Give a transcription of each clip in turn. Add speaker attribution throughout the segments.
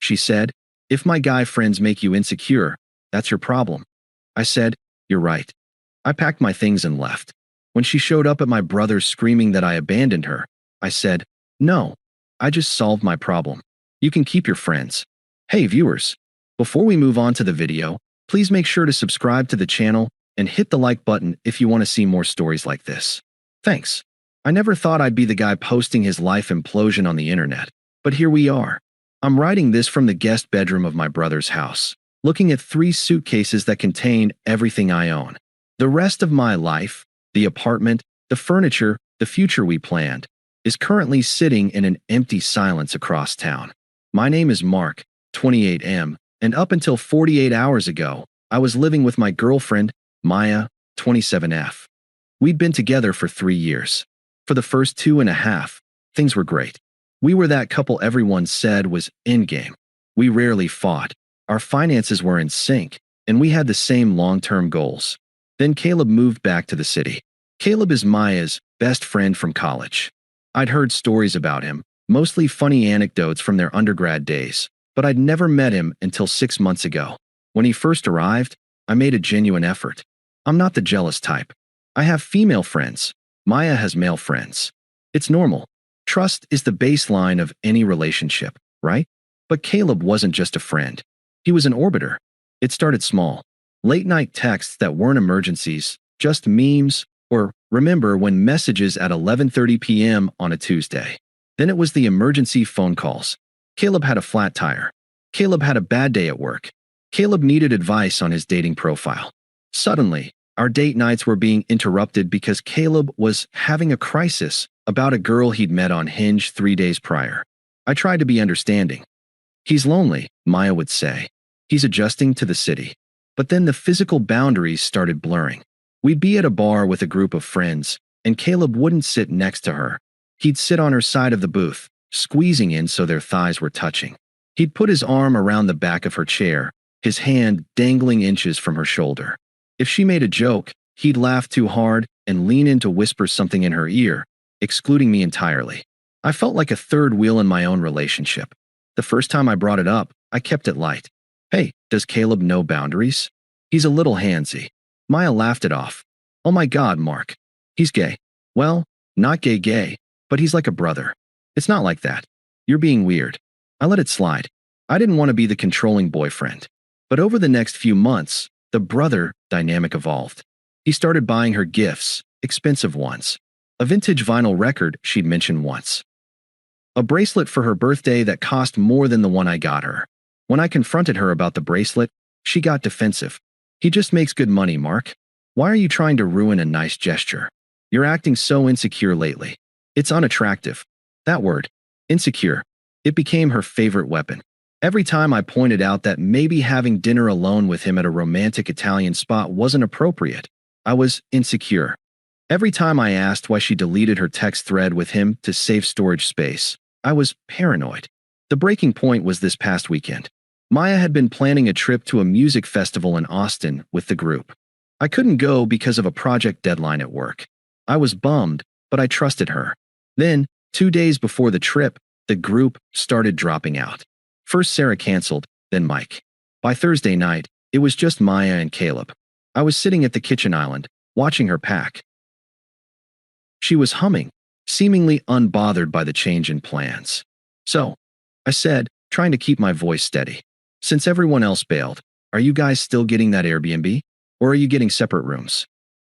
Speaker 1: She said, "If my guy friends make you insecure, that's your problem." I said, "You're right." I packed my things and left. When she showed up at my brother's screaming that I abandoned her, I said, "No, I just solved my problem. You can keep your friends." Hey viewers, before we move on to the video, please make sure to subscribe to the channel and hit the like button if you want to see more stories like this. Thanks. I never thought I'd be the guy posting his life implosion on the internet, but here we are. I'm writing this from the guest bedroom of my brother's house, looking at 3 suitcases that contain everything I own. The rest of my life, the apartment, the furniture, the future we planned, is currently sitting in an empty silence across town. My name is Mark, 28M, and up until 48 hours ago, I was living with my girlfriend, Maya, 27F. We'd been together for 3 years. For the first 2.5, things were great. We were that couple everyone said was endgame. We rarely fought, our finances were in sync, and we had the same long-term goals. Then Caleb moved back to the city. Caleb is Maya's best friend from college. I'd heard stories about him, mostly funny anecdotes from their undergrad days, but I'd never met him until 6 months ago. When he first arrived, I made a genuine effort. I'm not the jealous type. I have female friends. Maya has male friends. It's normal. Trust is the baseline of any relationship, right? But Caleb wasn't just a friend. He was an orbiter. It started small. Late-night texts that weren't emergencies, just memes, or remember when messages at 11:30 p.m. on a Tuesday. Then it was the emergency phone calls. Caleb had a flat tire. Caleb had a bad day at work. Caleb needed advice on his dating profile. Suddenly, our date nights were being interrupted because Caleb was having a crisis about a girl he'd met on Hinge 3 days prior. I tried to be understanding. "He's lonely," Maya would say. "He's adjusting to the city." But then the physical boundaries started blurring. We'd be at a bar with a group of friends, and Caleb wouldn't sit next to her. He'd sit on her side of the booth, squeezing in so their thighs were touching. He'd put his arm around the back of her chair, his hand dangling inches from her shoulder. If she made a joke, he'd laugh too hard and lean in to whisper something in her ear, excluding me entirely. I felt like a third wheel in my own relationship. The first time I brought it up, I kept it light. "Hey, does Caleb know boundaries? He's a little handsy." Maya laughed it off. "Oh my God, Mark. He's gay." "Well, not gay, but he's like a brother." "It's not like that. You're being weird." I let it slide. I didn't want to be the controlling boyfriend. But over the next few months, the brother dynamic evolved. He started buying her gifts, expensive ones. A vintage vinyl record she'd mentioned once. A bracelet for her birthday that cost more than the one I got her. When I confronted her about the bracelet, she got defensive. "He just makes good money, Mark. Why are you trying to ruin a nice gesture? You're acting so insecure lately. It's unattractive." That word, insecure, it became her favorite weapon. Every time I pointed out that maybe having dinner alone with him at a romantic Italian spot wasn't appropriate, I was insecure. Every time I asked why she deleted her text thread with him to save storage space, I was paranoid. The breaking point was this past weekend. Maya had been planning a trip to a music festival in Austin with the group. I couldn't go because of a project deadline at work. I was bummed, but I trusted her. Then, 2 days before the trip, the group started dropping out. First Sarah canceled, then Mike. By Thursday night, it was just Maya and Caleb. I was sitting at the kitchen island, watching her pack. She was humming, seemingly unbothered by the change in plans. "So," I said, trying to keep my voice steady, "since everyone else bailed, are you guys still getting that Airbnb? Or are you getting separate rooms?"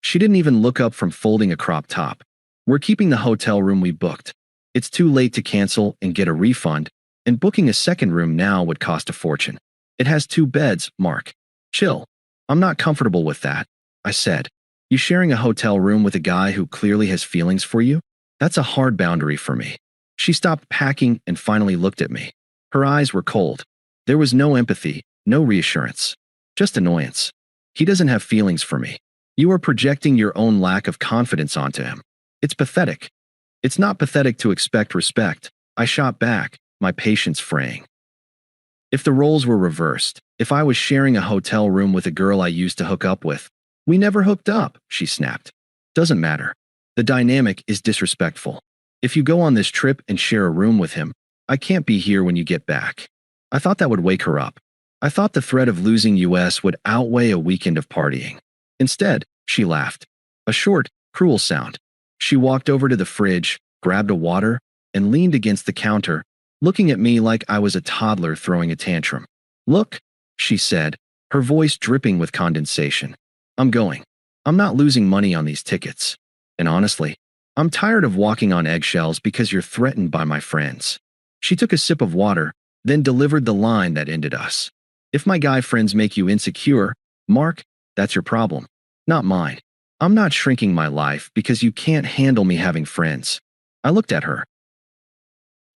Speaker 1: She didn't even look up from folding a crop top. "We're keeping the hotel room we booked. It's too late to cancel and get a refund, and booking a second room now would cost a fortune. It has 2 beds, Mark. Chill. I'm not comfortable with that," I said. "You sharing a hotel room with a guy who clearly has feelings for you? That's a hard boundary for me." She stopped packing and finally looked at me. Her eyes were cold. There was no empathy, no reassurance. Just annoyance. "He doesn't have feelings for me. You are projecting your own lack of confidence onto him. It's pathetic." "It's not pathetic to expect respect," I shot back, my patience fraying. "If the roles were reversed, if I was sharing a hotel room with a girl I used to hook up with." "We never hooked up," she snapped. "Doesn't matter. The dynamic is disrespectful. If you go on this trip and share a room with him, I can't be here when you get back." I thought that would wake her up. I thought the threat of losing US would outweigh a weekend of partying. Instead, she laughed. A short, cruel sound. She walked over to the fridge, grabbed a water, and leaned against the counter, looking at me like I was a toddler throwing a tantrum. "Look," she said, her voice dripping with condensation. "I'm going. I'm not losing money on these tickets. And honestly, I'm tired of walking on eggshells because you're threatened by my friends." She took a sip of water, then delivered the line that ended us. "If my guy friends make you insecure, Mark, that's your problem, not mine. I'm not shrinking my life because you can't handle me having friends." I looked at her.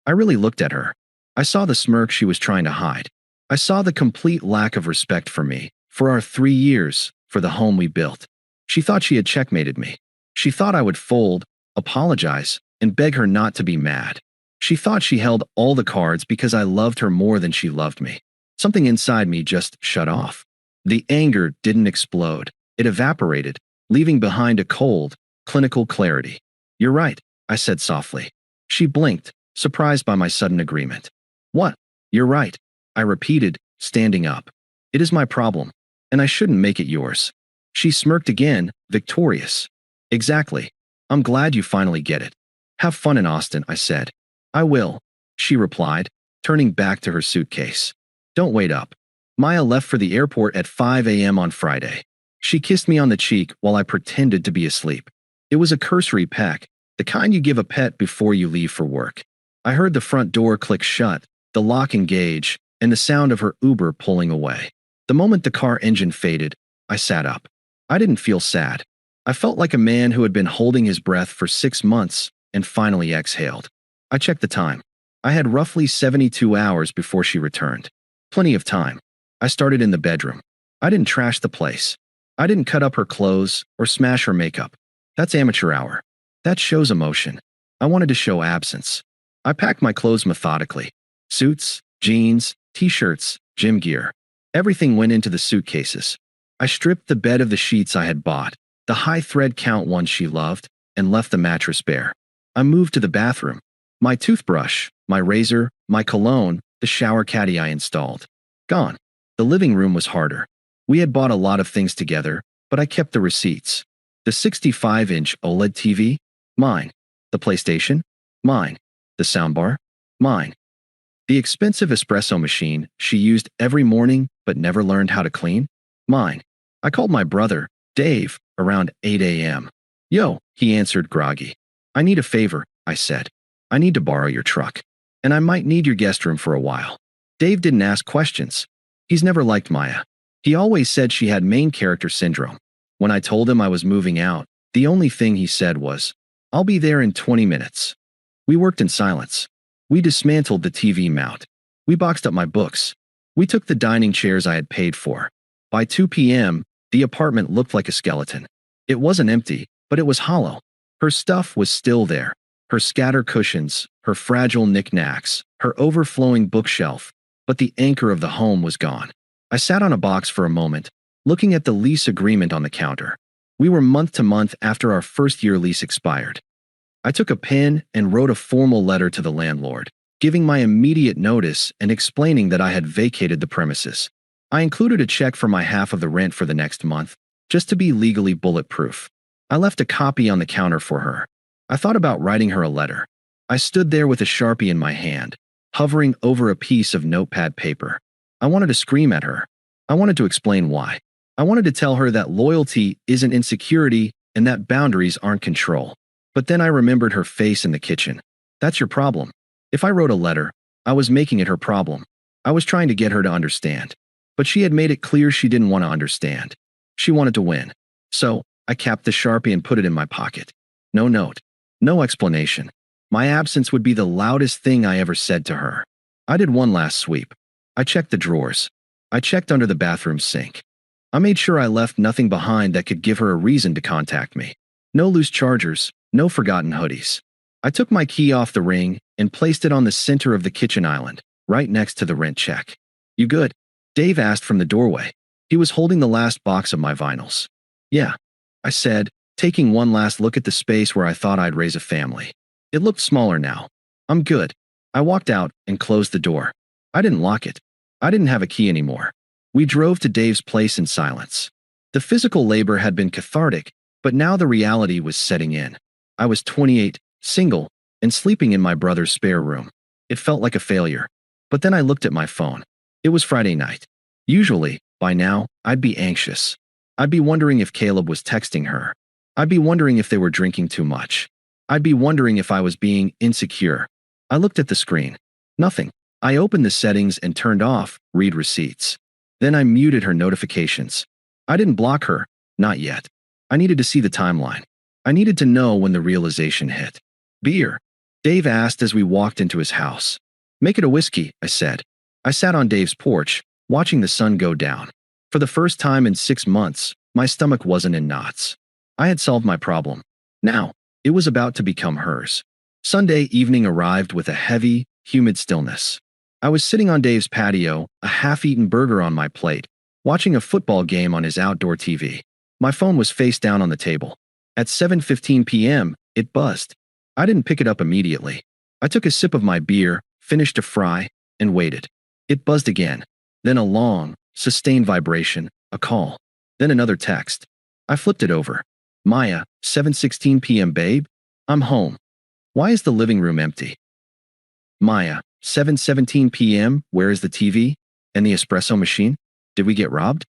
Speaker 1: I really looked at her. I saw the smirk she was trying to hide. I saw the complete lack of respect for me, for our 3 years, for the home we built. She thought she had checkmated me. She thought I would fold, apologize, and beg her not to be mad. She thought she held all the cards because I loved her more than she loved me. Something inside me just shut off. The anger didn't explode. It evaporated, leaving behind a cold, clinical clarity. "You're right," I said softly. She blinked, surprised by my sudden agreement. "What?" "You're right," I repeated, standing up. "It is my problem, and I shouldn't make it yours." She smirked again, victorious. "Exactly. I'm glad you finally get it. Have fun in Austin," I said. "I will," she replied, turning back to her suitcase. "Don't wait up." Maya left for the airport at 5 a.m. on Friday. She kissed me on the cheek while I pretended to be asleep. It was a cursory peck, the kind you give a pet before you leave for work. I heard the front door click shut, the lock engage, and the sound of her Uber pulling away. The moment the car engine faded, I sat up. I didn't feel sad. I felt like a man who had been holding his breath for 6 months and finally exhaled. I checked the time. I had roughly 72 hours before she returned. Plenty of time. I started in the bedroom. I didn't trash the place. I didn't cut up her clothes or smash her makeup. That's amateur hour. That shows emotion. I wanted to show absence. I packed my clothes methodically. Suits, jeans, t-shirts, gym gear. Everything went into the suitcases. I stripped the bed of the sheets I had bought, the high thread count ones she loved, and left the mattress bare. I moved to the bathroom. My toothbrush, my razor, my cologne, the shower caddy I installed. Gone. The living room was harder. We had bought a lot of things together, but I kept the receipts. The 65-inch OLED TV? Mine. The PlayStation? Mine. The soundbar? Mine. The expensive espresso machine she used every morning but never learned how to clean? Mine. I called my brother, Dave, around 8 a.m. "Yo," he answered groggy. "I need a favor," I said. "I need to borrow your truck. And I might need your guest room for a while." Dave didn't ask questions. He's never liked Maya. He always said she had main character syndrome. When I told him I was moving out, the only thing he said was, "I'll be there in 20 minutes. We worked in silence. We dismantled the TV mount. We boxed up my books. We took the dining chairs I had paid for. By 2 p.m., the apartment looked like a skeleton. It wasn't empty, but it was hollow. Her stuff was still there. Her scattered cushions, her fragile knickknacks, her overflowing bookshelf, but the anchor of the home was gone. I sat on a box for a moment, looking at the lease agreement on the counter. We were month to month after our first-year lease expired. I took a pen and wrote a formal letter to the landlord, giving my immediate notice and explaining that I had vacated the premises. I included a check for my half of the rent for the next month, just to be legally bulletproof. I left a copy on the counter for her. I thought about writing her a letter. I stood there with a Sharpie in my hand, hovering over a piece of notepad paper. I wanted to scream at her. I wanted to explain why. I wanted to tell her that loyalty isn't insecurity and that boundaries aren't control. But then I remembered her face in the kitchen. That's your problem. If I wrote a letter, I was making it her problem. I was trying to get her to understand. But she had made it clear she didn't want to understand. She wanted to win. So, I capped the Sharpie and put it in my pocket. No note. No explanation. My absence would be the loudest thing I ever said to her. I did one last sweep. I checked the drawers. I checked under the bathroom sink. I made sure I left nothing behind that could give her a reason to contact me. No loose chargers, no forgotten hoodies. I took my key off the ring and placed it on the center of the kitchen island, right next to the rent check. "You good?" Dave asked from the doorway. He was holding the last box of my vinyls. "Yeah," I said, taking one last look at the space where I thought I'd raise a family. It looked smaller now. "I'm good." I walked out and closed the door. I didn't lock it. I didn't have a key anymore. We drove to Dave's place in silence. The physical labor had been cathartic, but now the reality was setting in. I was 28, single, and sleeping in my brother's spare room. It felt like a failure. But then I looked at my phone. It was Friday night. Usually, by now, I'd be anxious. I'd be wondering if Caleb was texting her. I'd be wondering if they were drinking too much. I'd be wondering if I was being insecure. I looked at the screen. Nothing. I opened the settings and turned off read receipts. Then I muted her notifications. I didn't block her. Not yet. I needed to see the timeline. I needed to know when the realization hit. Beer? Dave asked as we walked into his house. Make it a whiskey, I said. I sat on Dave's porch, watching the sun go down. For the first time in 6 months, my stomach wasn't in knots. I had solved my problem. Now, it was about to become hers. Sunday evening arrived with a heavy, humid stillness. I was sitting on Dave's patio, a half-eaten burger on my plate, watching a football game on his outdoor TV. My phone was face down on the table. At 7:15 p.m., it buzzed. I didn't pick it up immediately. I took a sip of my beer, finished a fry, and waited. It buzzed again. Then a long, sustained vibration, a call. Then another text. I flipped it over. Maya, 7:16 p.m. babe? I'm home. Why is the living room empty? Maya, 7:17 p.m. Where is the TV? And the espresso machine? Did we get robbed?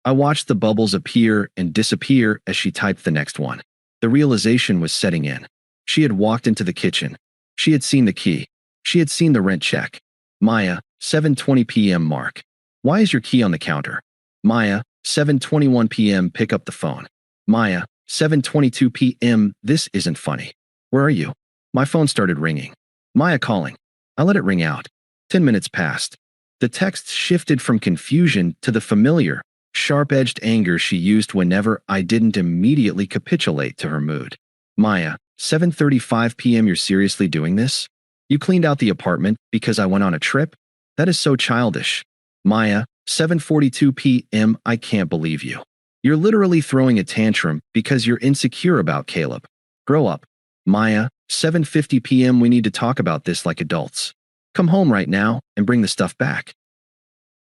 Speaker 1: I watched the bubbles appear and disappear as she typed the next one. The realization was setting in. She had walked into the kitchen. She had seen the key. She had seen the rent check. Maya, 7:20 p.m. mark. Why is your key on the counter? Maya, 7:21 p.m. pick up the phone. Maya, 7:22 p.m. This isn't funny. Where are you? My phone started ringing. Maya calling. I let it ring out. 10 minutes passed. The text shifted from confusion to the familiar, sharp-edged anger she used whenever I didn't immediately capitulate to her mood. Maya, 7:35 p.m. You're seriously doing this? You cleaned out the apartment because I went on a trip? That is so childish. Maya, 7:42 p.m. I can't believe you. You're literally throwing a tantrum because you're insecure about Caleb. Grow up. Maya, 7:50 p.m. We need to talk about this like adults. Come home right now and bring the stuff back.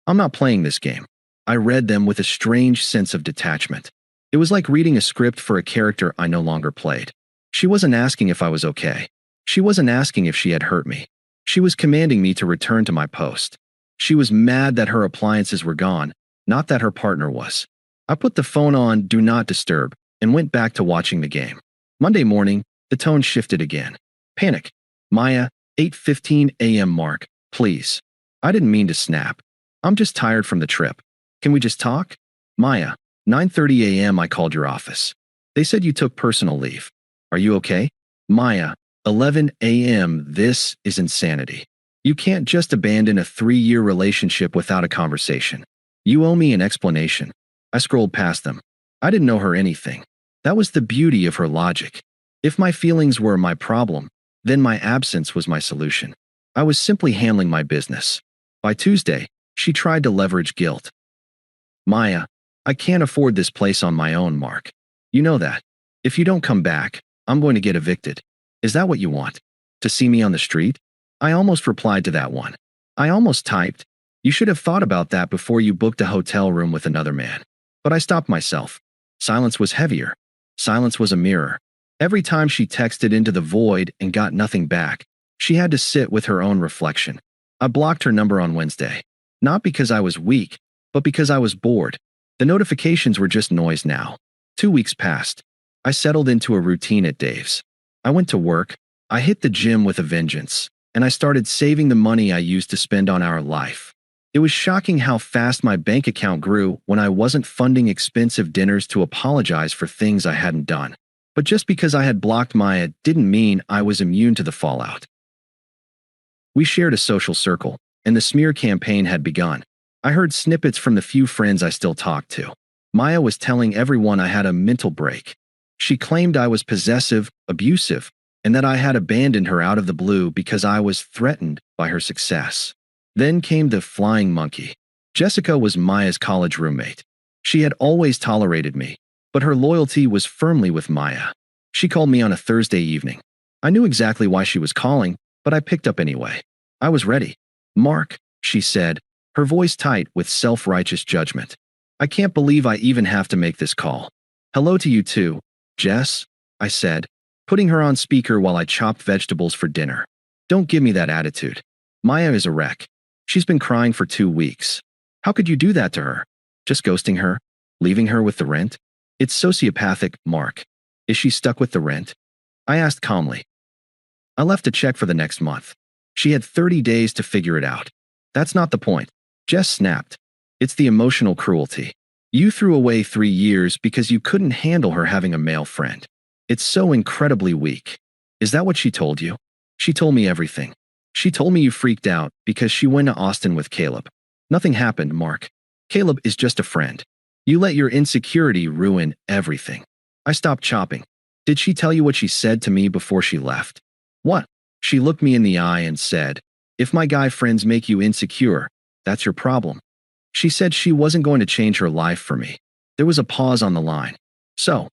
Speaker 1: I'm not playing this game. I read them with a strange sense of detachment. It was like reading a script for a character I no longer played. She wasn't asking if I was okay. She wasn't asking if she had hurt me. She was commanding me to return to my post. She was mad that her appliances were gone, not that her partner was. I put the phone on Do Not Disturb and went back to watching the game. Monday morning, the tone shifted again. Panic. Maya, 8:15 a.m. mark, please. I didn't mean to snap. I'm just tired from the trip. Can we just talk? Maya, 9:30 a.m. I called your office. They said you took personal leave. Are you okay? Maya, 11 a.m. This is insanity. You can't just abandon a 3-year relationship without a conversation. You owe me an explanation. I scrolled past them. I didn't know her anything. That was the beauty of her logic. If my feelings were my problem, then my absence was my solution. I was simply handling my business. By Tuesday, she tried to leverage guilt. Maya, I can't afford this place on my own, Mark. You know that. If you don't come back, I'm going to get evicted. Is that what you want? To see me on the street? I almost replied to that one. I almost typed, you should have thought about that before you booked a hotel room with another man. But I stopped myself. Silence was heavier. Silence was a mirror. Every time she texted into the void and got nothing back, she had to sit with her own reflection. I blocked her number on Wednesday. Not because I was weak, but because I was bored. The notifications were just noise now. 2 weeks passed. I settled into a routine at Dave's. I went to work, I hit the gym with a vengeance, and I started saving the money I used to spend on our life. It was shocking how fast my bank account grew when I wasn't funding expensive dinners to apologize for things I hadn't done. But just because I had blocked Maya didn't mean I was immune to the fallout. We shared a social circle, and the smear campaign had begun. I heard snippets from the few friends I still talked to. Maya was telling everyone I had a mental break. She claimed I was possessive, abusive, and that I had abandoned her out of the blue because I was threatened by her success. Then came the flying monkey. Jessica was Maya's college roommate. She had always tolerated me, but her loyalty was firmly with Maya. She called me on a Thursday evening. I knew exactly why she was calling, but I picked up anyway. I was ready. Mark, she said, her voice tight with self-righteous judgment. I can't believe I even have to make this call. Hello to you too, Jess, I said, putting her on speaker while I chopped vegetables for dinner. Don't give me that attitude. Maya is a wreck. She's been crying for 2 weeks. How could you do that to her? Just ghosting her? Leaving her with the rent? It's sociopathic, Mark. Is she stuck with the rent? I asked calmly. I left a check for the next month. She had 30 days to figure it out. That's not the point. Jess snapped. It's the emotional cruelty. You threw away 3 years because you couldn't handle her having a male friend. It's so incredibly weak. Is that what she told you? She told me everything. She told me you freaked out because she went to Austin with Caleb. Nothing happened, Mark. Caleb is just a friend. You let your insecurity ruin everything. I stopped chopping. Did she tell you what she said to me before she left? What? She looked me in the eye and said, if my guy friends make you insecure, that's your problem. She said she wasn't going to change her life for me. There was a pause on the line. So,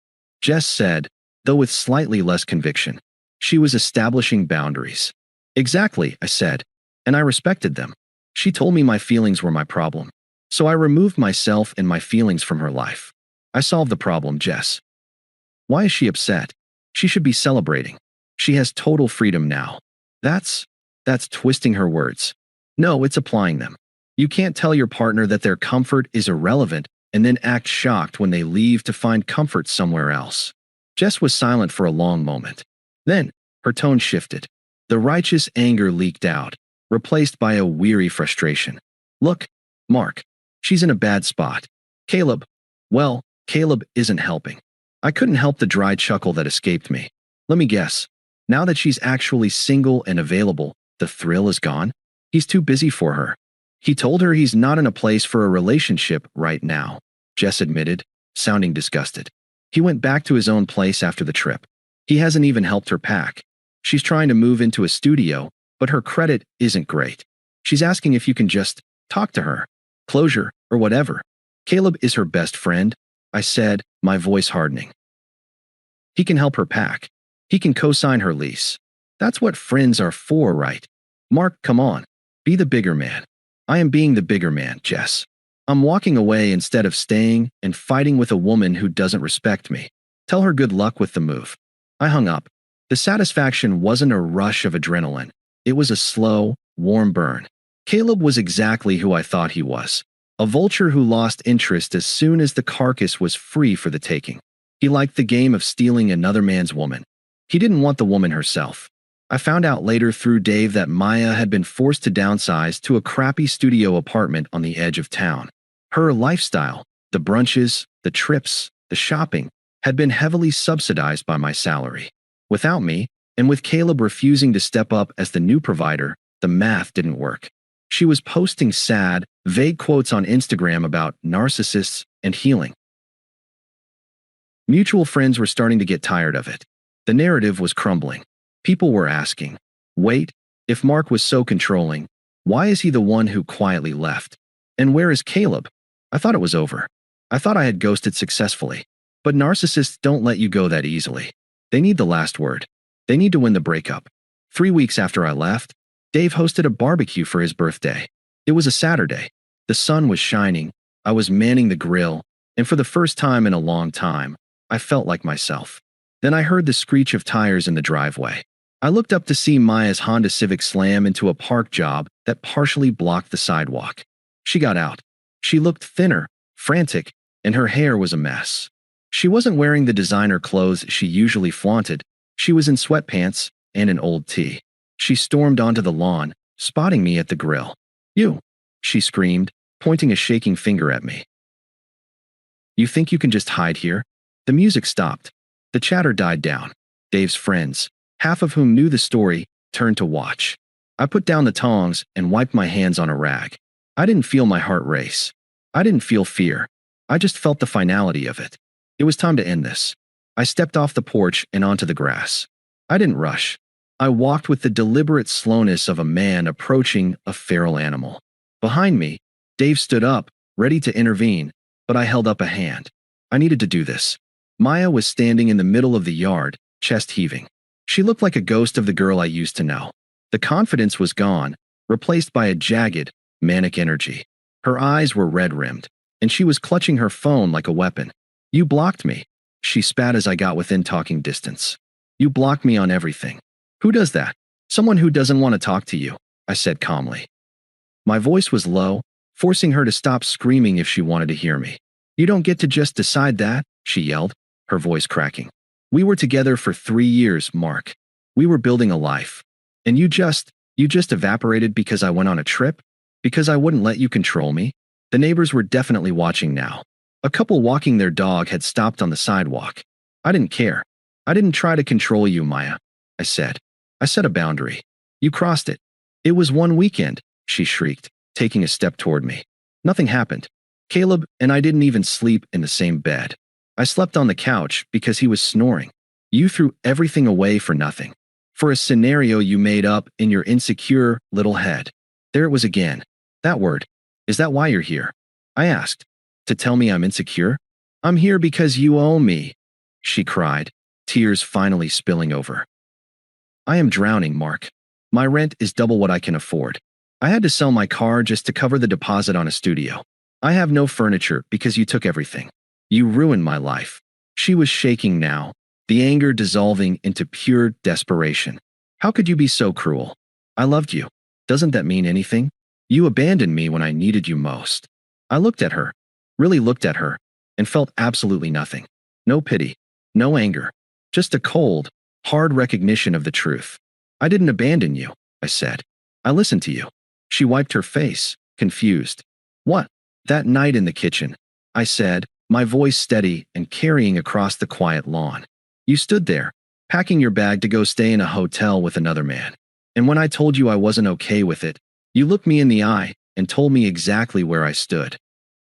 Speaker 1: Jess said, though with slightly less conviction, she was establishing boundaries. Exactly, I said, and I respected them. She told me my feelings were my problem. So I removed myself and my feelings from her life. I solved the problem, Jess. Why is she upset? She should be celebrating. She has total freedom now. That's twisting her words. No, it's applying them. You can't tell your partner that their comfort is irrelevant and then act shocked when they leave to find comfort somewhere else. Jess was silent for a long moment. Then, her tone shifted. The righteous anger leaked out, replaced by a weary frustration. Look, Mark, she's in a bad spot. Caleb isn't helping. I couldn't help the dry chuckle that escaped me. Let me guess. Now that she's actually single and available, the thrill is gone? He's too busy for her. He told her he's not in a place for a relationship right now, Jess admitted, sounding disgusted. He went back to his own place after the trip. He hasn't even helped her pack. She's trying to move into a studio, but her credit isn't great. She's asking if you can just talk to her, closure, or whatever. Caleb is her best friend, I said, my voice hardening. He can help her pack. He can co-sign her lease. That's what friends are for, right? Mark, come on. Be the bigger man. I am being the bigger man, Jess. I'm walking away instead of staying and fighting with a woman who doesn't respect me. Tell her good luck with the move. I hung up. The satisfaction wasn't a rush of adrenaline. It was a slow, warm burn. Caleb was exactly who I thought he was. A vulture who lost interest as soon as the carcass was free for the taking. He liked the game of stealing another man's woman. He didn't want the woman herself. I found out later through Dave that Maya had been forced to downsize to a crappy studio apartment on the edge of town. Her lifestyle, the brunches, the trips, the shopping, had been heavily subsidized by my salary. Without me, and with Caleb refusing to step up as the new provider, the math didn't work. She was posting sad, vague quotes on Instagram about narcissists and healing. Mutual friends were starting to get tired of it. The narrative was crumbling. People were asking, wait, if Mark was so controlling, why is he the one who quietly left? And where is Caleb? I thought it was over. I thought I had ghosted successfully. But narcissists don't let you go that easily. They need the last word. They need to win the breakup. 3 weeks after I left, Dave hosted a barbecue for his birthday. It was a Saturday. The sun was shining, I was manning the grill, and for the first time in a long time, I felt like myself. Then I heard the screech of tires in the driveway. I looked up to see Maya's Honda Civic slam into a park job that partially blocked the sidewalk. She got out. She looked thinner, frantic, and her hair was a mess. She wasn't wearing the designer clothes she usually flaunted. She was in sweatpants and an old tee. She stormed onto the lawn, spotting me at the grill. You, she screamed, pointing a shaking finger at me. You think you can just hide here? The music stopped. The chatter died down. Dave's friends, half of whom knew the story, turned to watch. I put down the tongs and wiped my hands on a rag. I didn't feel my heart race. I didn't feel fear. I just felt the finality of it. It was time to end this. I stepped off the porch and onto the grass. I didn't rush. I walked with the deliberate slowness of a man approaching a feral animal. Behind me, Dave stood up, ready to intervene, but I held up a hand. I needed to do this. Maya was standing in the middle of the yard, chest heaving. She looked like a ghost of the girl I used to know. The confidence was gone, replaced by a jagged, manic energy. Her eyes were red-rimmed, and she was clutching her phone like a weapon. You blocked me, she spat as I got within talking distance. You blocked me on everything. Who does that? Someone who doesn't want to talk to you, I said calmly. My voice was low, forcing her to stop screaming if she wanted to hear me. You don't get to just decide that, she yelled, her voice cracking. We were together for 3 years, Mark. We were building a life. And you just evaporated because I went on a trip? Because I wouldn't let you control me? The neighbors were definitely watching now. A couple walking their dog had stopped on the sidewalk. I didn't care. I didn't try to control you, Maya, I said. I set a boundary. You crossed it. It was one weekend, she shrieked, taking a step toward me. Nothing happened. Caleb and I didn't even sleep in the same bed. I slept on the couch because he was snoring. You threw everything away for nothing. For a scenario you made up in your insecure little head. There it was again. That word. Is that why you're here? I asked. To tell me I'm insecure? I'm here because you owe me, she cried, tears finally spilling over. I am drowning, Mark. My rent is double what I can afford. I had to sell my car just to cover the deposit on a studio. I have no furniture because you took everything. You ruined my life. She was shaking now, the anger dissolving into pure desperation. How could you be so cruel? I loved you. Doesn't that mean anything? You abandoned me when I needed you most. I looked at her, really looked at her, and felt absolutely nothing. No pity, no anger, just a cold, hard recognition of the truth. I didn't abandon you, I said. I listened to you. She wiped her face, confused. What? That night in the kitchen, I said, my voice steady and carrying across the quiet lawn. You stood there, packing your bag to go stay in a hotel with another man. And when I told you I wasn't okay with it, you looked me in the eye and told me exactly where I stood.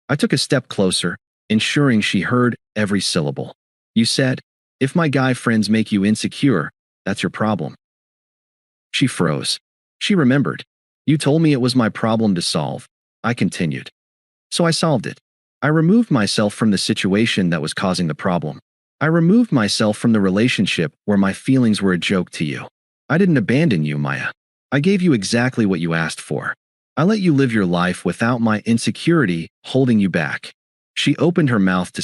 Speaker 1: I took a step closer, ensuring she heard every syllable. You said, if my guy friends make you insecure, that's your problem. She froze. She remembered. You told me it was my problem to solve. I continued. So I solved it. I removed myself from the situation that was causing the problem. I removed myself from the relationship where my feelings were a joke to you. I didn't abandon you, Maya. I gave you exactly what you asked for. I let you live your life without my insecurity holding you back. She opened her mouth to